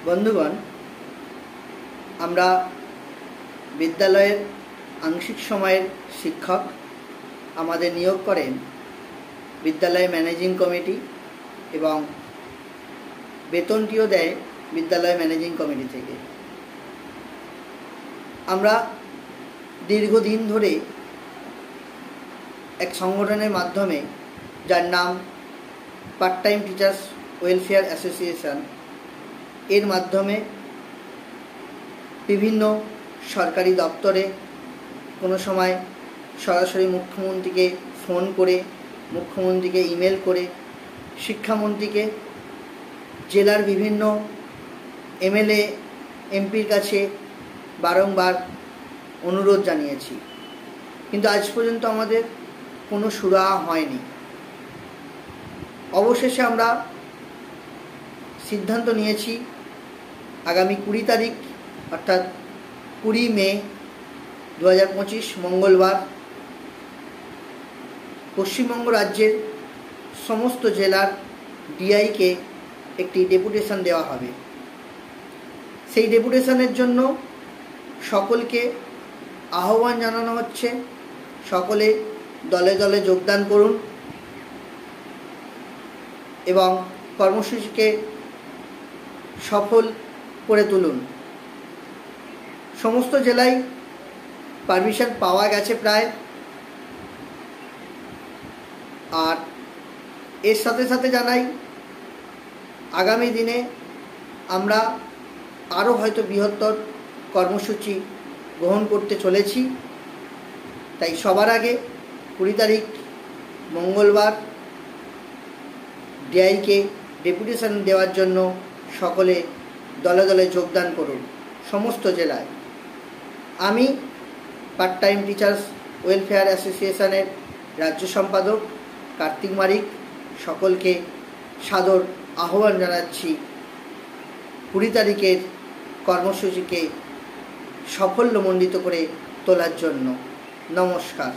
বন্ধুগণ, আমরা বিদ্যালয়ের আংশিক সময়ের শিক্ষক। আমাদের নিয়োগ করেন বিদ্যালয় ম্যানেজিং কমিটি এবং বেতনটিও দেয় বিদ্যালয় ম্যানেজিং কমিটি থেকে। আমরা দীর্ঘদিন ধরে এক সংগঠনের মাধ্যমে, যার নাম part time teachers welfare association, এর মাধ্যমে বিভিন্ন সরকারি দপ্তরে, কোনো সময় সরাসরি মুখ্যমন্ত্রীকে ফোন করে, মুখ্যমন্ত্রীকে ইমেল করে, শিক্ষামন্ত্রীকে, জেলার বিভিন্ন এমএলএ এমপির কাছে বারংবার অনুরোধ জানিয়েছি, কিন্তু আজ পর্যন্ত আমাদের কোনো সুরাহা হয়নি। অবশেষে আমরা সিদ্ধান্ত নিয়েছি আগামী 20 তারিখ অর্থাৎ 20 মে 2025 মঙ্গলবার পশ্চিমবঙ্গ রাজ্যের সমস্ত জেলার ডিআইকে একটি ডেপুটেশন দেওয়া হবে। সেই ডেপুটেশনের জন্য সকলকে আহ্বান জানানো হচ্ছে, সকলে দলে দলে যোগদান করুন এবং কর্মসূচিকে সফল করে তুলুন। সমস্ত জেলায় পারমিশন পাওয়া গেছে প্রায়, আর এর সাথে সাথে জানাই আগামী দিনে আমরা আরও হয়তো বৃহত্তর কর্মসূচি গ্রহণ করতে চলেছি। তাই সবার আগে 20 তারিখ মঙ্গলবার ডিআইকে ডেপুটেশন দেওয়ার জন্য সকলে দলে দলে যোগদান করুন সমস্ত জেলায়। আমি পার্ট টাইম টিচার্স ওয়েলফেয়ার অ্যাসোসিয়েশনের রাজ্য সম্পাদক কার্তিক মারিক সকলকে সাদর আহ্বান জানাচ্ছি 20 তারিখের কর্মসূচিকে সাফল্যমণ্ডিত করে তোলার জন্য। নমস্কার।